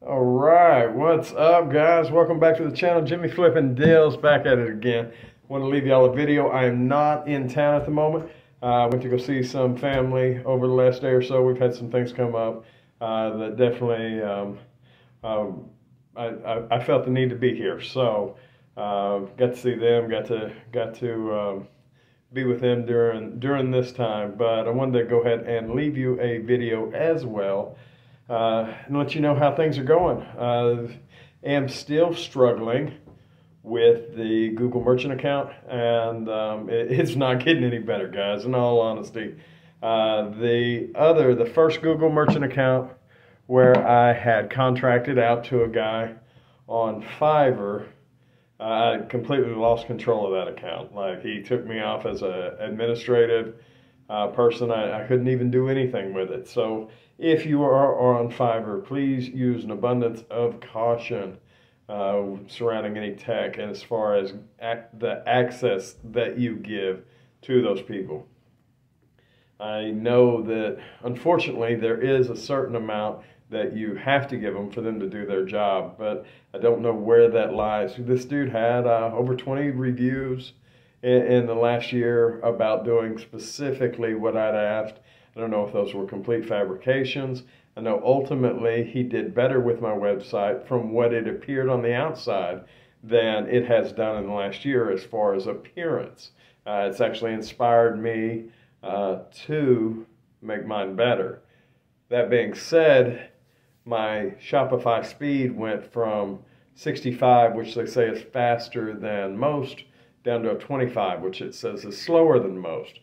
All right, what's up, guys? Welcome back to the channel. Jimmy Flippin' Deals back at it again. Want to leave y'all a video. I am not in town at the moment. I went to go see some family over the last day or so. We've had some things come up that definitely I felt the need to be here. So got to see them. Got to be with them during this time. But I wanted to go ahead and leave you a video as well. And let you know how things are going. Am still struggling with the Google Merchant account, and it's not getting any better, guys, in all honesty. The first Google Merchant account where I had contracted out to a guy on Fiverr, I completely lost control of that account. Like, he took me off as an administrative person. I couldn't even do anything with it. So if you are on Fiverr, please use an abundance of caution surrounding any tech and as far as the access that you give to those people. I know that unfortunately there is a certain amount that you have to give them for them to do their job, but I don't know where that lies. This dude had over 20 reviews in the last year about doing specifically what I'd asked. I don't know if those were complete fabrications. I know ultimately he did better with my website from what it appeared on the outside than it has done in the last year as far as appearance. It's actually inspired me to make mine better. That being said, my Shopify speed went from 65, which they say is faster than most, down to a 25, which it says is slower than most.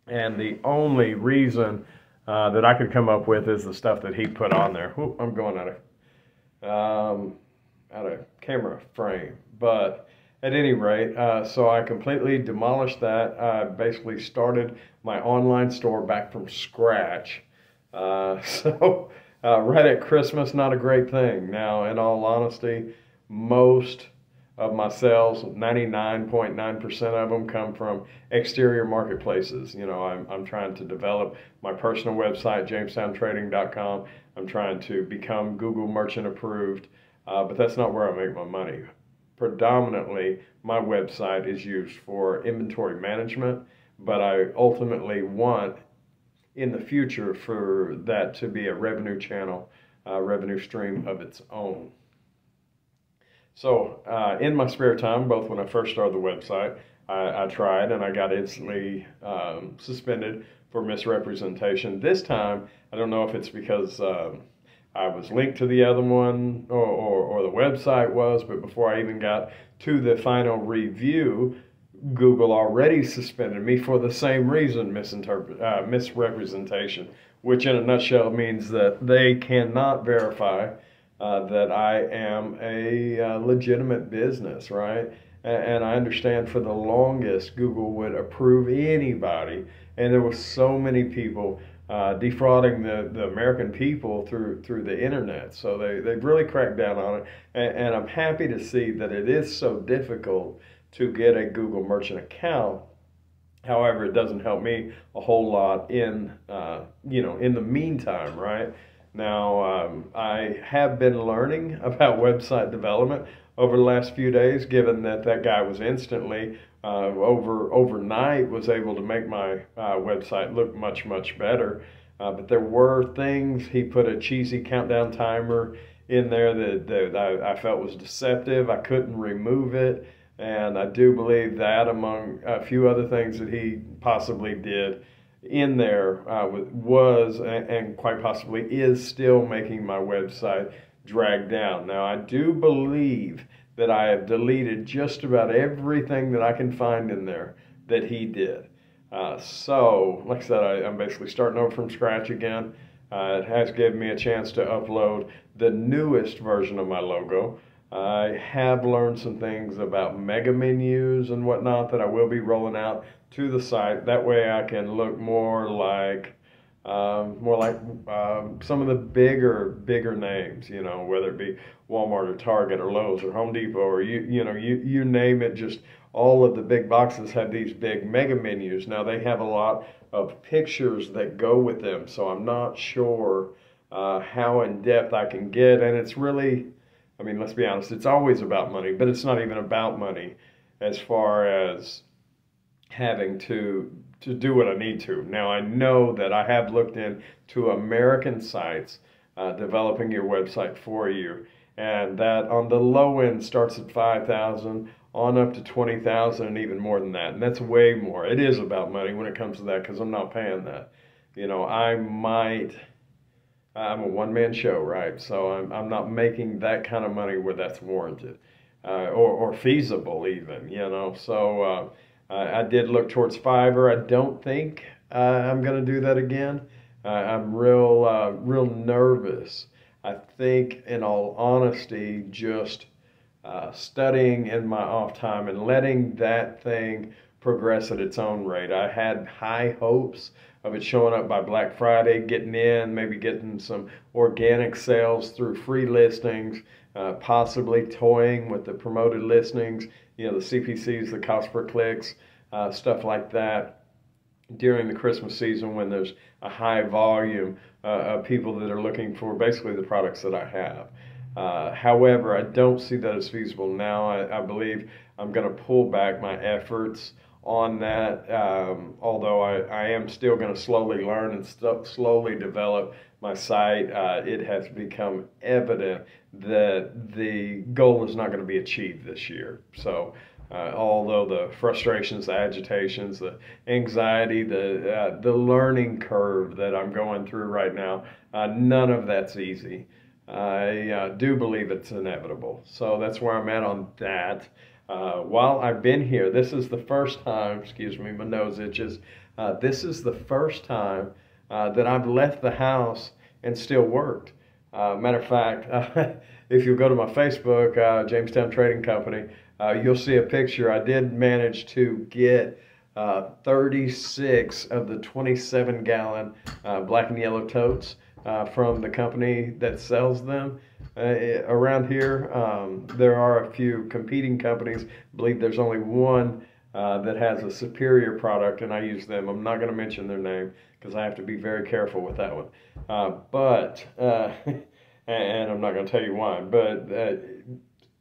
And the only reason that I could come up with is the stuff that he put on there. Ooh, I'm going out of camera frame. But at any rate, so I completely demolished that. I basically started my online store back from scratch. Right at Christmas, not a great thing. Now, in all honesty, most of my sales, 99.9% of them come from exterior marketplaces. You know, I'm trying to develop my personal website, jamestown.trading.com. I'm trying to become Google Merchant approved, but that's not where I make my money. Predominantly, my website is used for inventory management, but I ultimately want in the future for that to be a revenue channel, revenue stream of its own. So in my spare time, both when I first started the website, I tried and I got instantly suspended for misrepresentation. This time, I don't know if it's because I was linked to the other one or the website was, but before I even got to the final review, Google already suspended me for the same reason, misrepresentation, which in a nutshell means that they cannot verify that I am a legitimate business, right? And I understand for the longest Google would approve anybody, and there were so many people defrauding the American people through the internet. So they've really cracked down on it, and I'm happy to see that it is so difficult to get a Google Merchant account. However, it doesn't help me a whole lot in in the meantime, right? Now, I have been learning about website development over the last few days, given that guy was instantly, overnight, was able to make my website look much, much better. But there were things, he put a cheesy countdown timer in there that I felt was deceptive. I couldn't remove it. And I do believe that, among a few other things that he possibly did in there, was and quite possibly is still making my website drag down. Now, I do believe that I have deleted just about everything that I can find in there that he did. So, like I said, I'm basically starting over from scratch again. It has given me a chance to upload the newest version of my logo. I have learned some things about mega menus and whatnot that I will be rolling out to the site. That way I can look more like some of the bigger names, you know, whether it be Walmart or Target or Lowe's or Home Depot or you name it. Just all of the big boxes have these big mega menus. Now they have a lot of pictures that go with them, so I'm not sure how in depth I can get. And it's really, I mean, let's be honest, it's always about money, but it's not even about money as far as having to do what I need to. Now I know that I have looked into American sites developing your website for you, and that on the low end starts at 5,000 on up to 20,000 and even more than that. And that's way more. It is about money when it comes to that because I'm not paying that. You know, I'm a one-man show, right? So I'm not making that kind of money where that's warranted or feasible even, you know. So I did look towards Fiverr. I don't think I'm going to do that again. I'm real nervous. I think, in all honesty, just studying in my off time and letting that thing progress at its own rate. I had high hopes of it showing up by Black Friday, getting in, maybe getting some organic sales through free listings, possibly toying with the promoted listings, you know, the CPCs, the cost per clicks, stuff like that during the Christmas season when there's a high volume of people that are looking for basically the products that I have. However, I don't see that as feasible now. I believe I'm going to pull back my efforts on that, although I am still going to slowly learn and slowly develop my site. It has become evident that the goal is not going to be achieved this year. So although the frustrations, the agitations, the anxiety, the learning curve that I'm going through right now, none of that's easy. I do believe it's inevitable. So that's where I'm at on that. While I've been here, this is the first time, excuse me, my nose itches. This is the first time that I've left the house and still worked. Matter of fact, if you go to my Facebook, Jamestown Trading Company, you'll see a picture. I did manage to get 36 of the 27-gallon black and yellow totes from the company that sells them. Around here, there are a few competing companies. I believe there's only one that has a superior product, and I use them. I'm not going to mention their name because I have to be very careful with that one. And I'm not going to tell you why. But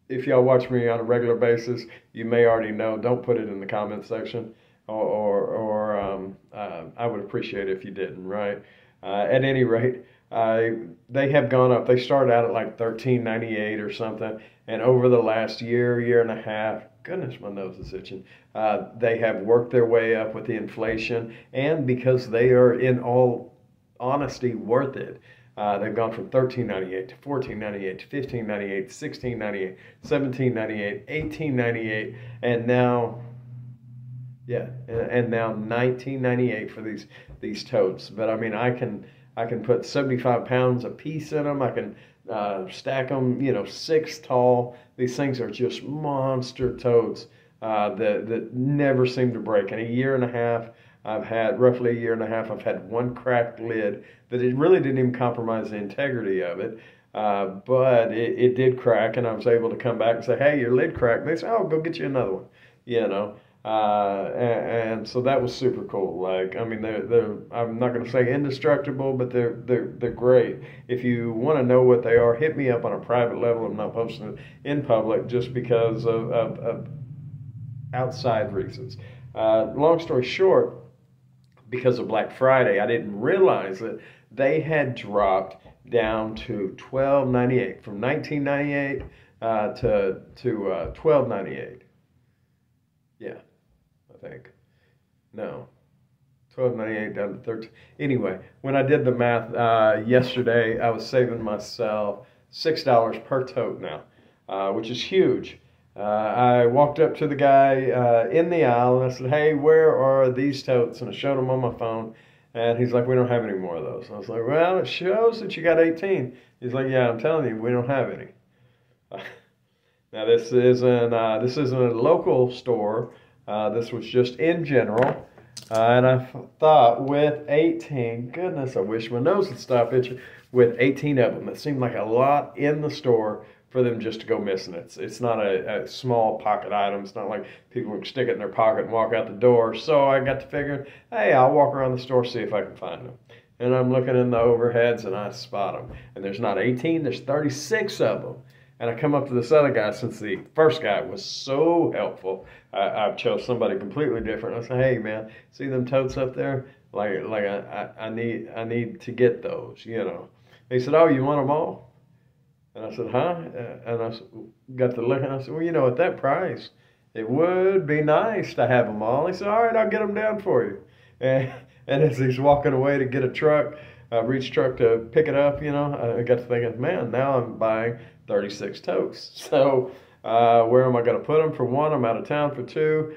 if y'all watch me on a regular basis, you may already know. Don't put it in the comment section, or I would appreciate it if you didn't, right? At any rate, they have gone up. They started out at like $13.98 or something, and over the last year and a half, goodness, my nose is itching. They have worked their way up with the inflation, and because they are, in all honesty, worth it. They've gone from $13.98 to $14.98 to $15.98 to $16.98, $17.98, $18.98, and now, and now $19.98 for these totes. But I mean, I can put 75 pounds a piece in them. I can stack them, 6 tall. These things are just monster totes that never seem to break. In a year and a half, roughly a year and a half, I've had one cracked lid that it really didn't even compromise the integrity of it. But it did crack, and I was able to come back and say, hey, your lid cracked. And they said, oh, go get you another one, and so that was super cool. Like, I mean, they're I'm not going to say indestructible, but they're great. If you want to know what they are, hit me up on a private level. I'm not posting it in public just because of outside reasons. Long story short, because of Black Friday, I didn't realize that they had dropped down to $12.98 from $19.98 to $12.98. Yeah, I think. No, $12.98 down to $13. Anyway, when I did the math yesterday, I was saving myself $6 per tote now, which is huge. I walked up to the guy in the aisle and I said, hey, where are these totes? And I showed him on my phone, and he's like, we don't have any more of those. I was like, well, it shows that you got 18. He's like, yeah, I'm telling you, we don't have any. Now, this isn't a local store. This was just in general. And I thought with 18, goodness, I wish my nose would stop itching. With 18 of them, it seemed like a lot in the store for them just to go missing. It's not a small pocket item. It's not like people can stick it in their pocket and walk out the door. So I got to figuring, hey, I'll walk around the store, see if I can find them. And I'm looking in the overheads and I spot them. And there's not 18, there's 36 of them. And I come up to this other guy, since the first guy was so helpful, I chose somebody completely different. I said, hey man, see them totes up there? Like I need to get those, you know. He said, oh, you want them all? And I said, huh? And I got to looking. I said, well, you know, at that price, it would be nice to have them all. He said, all right, I'll get them down for you. And as he's walking away to get a truck, reach truck to pick it up, you know, I got to thinking, man, now I'm buying 36 totes. So where am I going to put them? For one, I'm out of town. For two,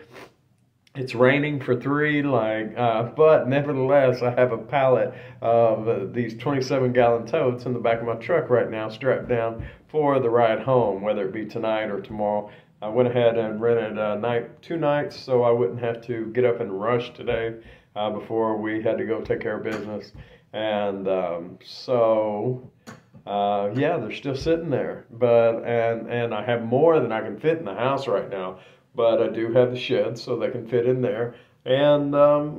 it's raining. For three, but nevertheless, I have a pallet of these 27-gallon totes in the back of my truck right now, strapped down for the ride home, whether it be tonight or tomorrow. I went ahead and rented two nights so I wouldn't have to get up and rush today before we had to go take care of business. And yeah, they're still sitting there. And I have more than I can fit in the house right now. But I do have the shed so they can fit in there. And,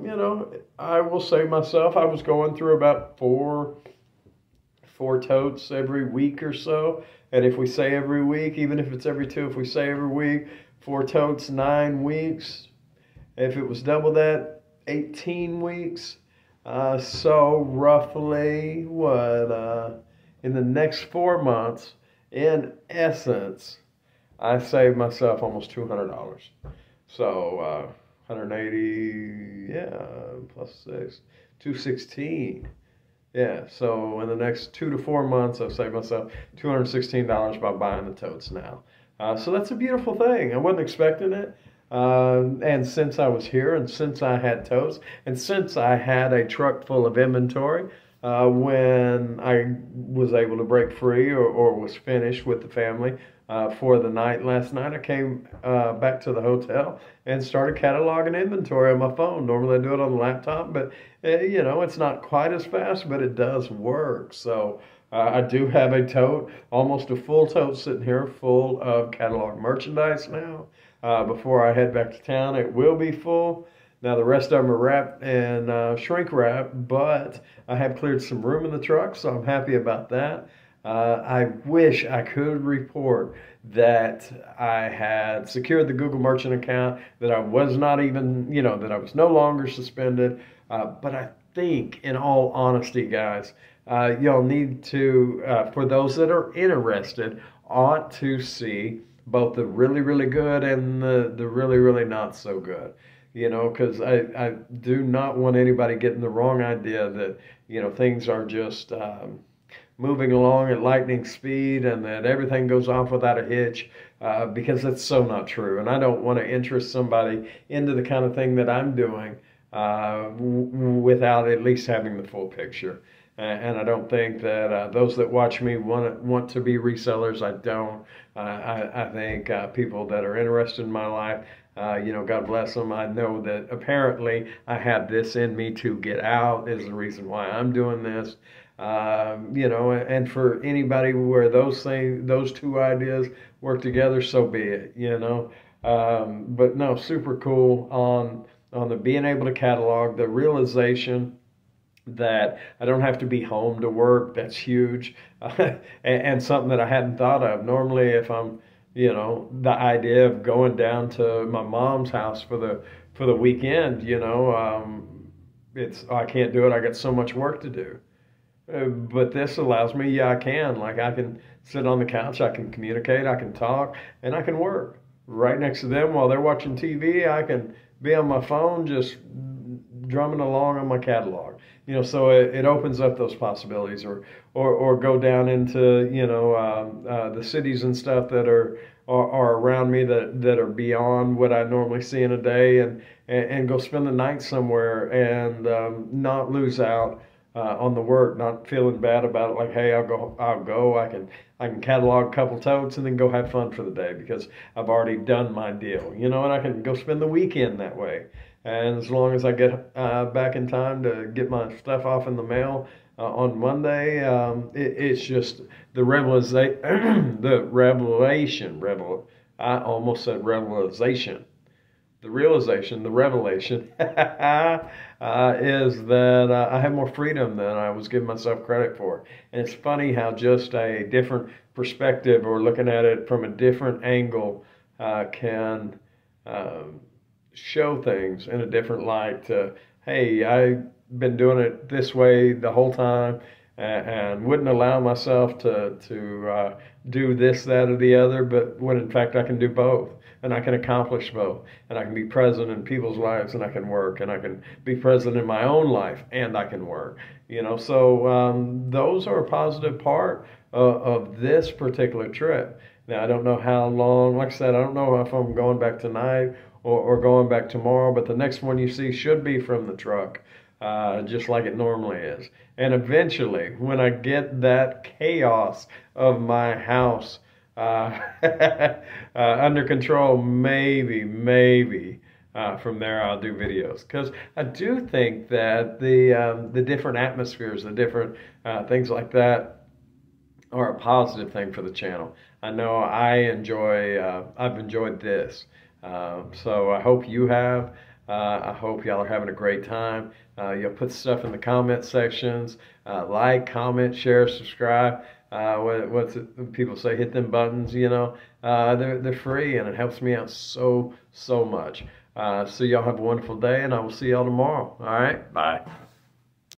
you know, I will say myself, I was going through about four totes every week or so. And if we say every week, even if it's every two, if we say every week, 4 totes, 9 weeks. If it was double that, 18 weeks. So roughly in the next 4 months, in essence, I saved myself almost $200. So 180, yeah, plus 6, 216. Yeah, so in the next 2 to 4 months, I've saved myself $216 by buying the totes now. So that's a beautiful thing. I wasn't expecting it. And since I was here, and since I had totes, and since I had a truck full of inventory, when I was able to break free or was finished with the family for the night last night, I came back to the hotel and started cataloging inventory on my phone. Normally I do it on the laptop, but you know, it's not quite as fast, but it does work. So I do have a tote, almost a full tote sitting here full of catalog merchandise now. Before I head back to town, it will be full. Now the rest of them are wrapped and shrink wrap, but I have cleared some room in the truck, so I'm happy about that. I wish I could report that I had secured the Google Merchant account, that I was not even, you know, that I was no longer suspended. But I think, in all honesty, guys, y'all need to, for those that are interested, ought to see both the really, really good and the really, really not so good. You know, because I do not want anybody getting the wrong idea that, you know, things are just moving along at lightning speed and that everything goes off without a hitch, because that's so not true. And I don't want to interest somebody into the kind of thing that I'm doing without at least having the full picture. And I don't think that those that watch me want to be resellers. I don't. I think people that are interested in my life, you know, God bless them. I know that apparently I have this in me to get out is the reason why I'm doing this. You know, and for anybody where those two ideas work together, so be it, you know. But no, super cool on the being able to catalog, the realization that I don't have to be home to work. That's huge. And something that I hadn't thought of. Normally, if I'm, you know, the idea of going down to my mom's house for the weekend, you know, I can't do it. I got so much work to do. But this allows me, yeah, I can. Like, I can sit on the couch, I can communicate, I can talk, and I can work right next to them while they're watching TV. I can be on my phone just drumming along on my catalog. You know, so it opens up those possibilities, or go down into, you know, the cities and stuff that are around me that are beyond what I normally see in a day, and go spend the night somewhere and not lose out on the work, not feeling bad about it. Like, hey, I'll go. I can catalog a couple totes and then go have fun for the day because I've already done my deal. You know, and I can go spend the weekend that way. And as long as I get back in time to get my stuff off in the mail on Monday, it's just the revelation. I almost said revelation. the realization, the revelation, is that I have more freedom than I was giving myself credit for. And it's funny how just a different perspective or looking at it from a different angle can show things in a different light. Hey, I've been doing it this way the whole time, and wouldn't allow myself to do this, that, or the other, but when in fact I can do both, and I can accomplish both, and I can be present in people's lives, and I can work, and I can be present in my own life, and I can work. So those are a positive part of this particular trip. Now, I don't know how long, like I said, I don't know if I'm going back tonight or going back tomorrow, but the next one you see should be from the truck, just like it normally is. And eventually, when I get that chaos of my house under control, maybe from there I'll do videos, because I do think that the different atmospheres, the different things like that, are a positive thing for the channel. I know I've enjoyed this. So I hope you have. I hope y'all are having a great time. You'll put stuff in the comment sections. Like, comment, share, subscribe. What's it, people say? Hit them buttons. They're free, and it helps me out so much. So y'all have a wonderful day, and I will see y'all tomorrow. All right, bye.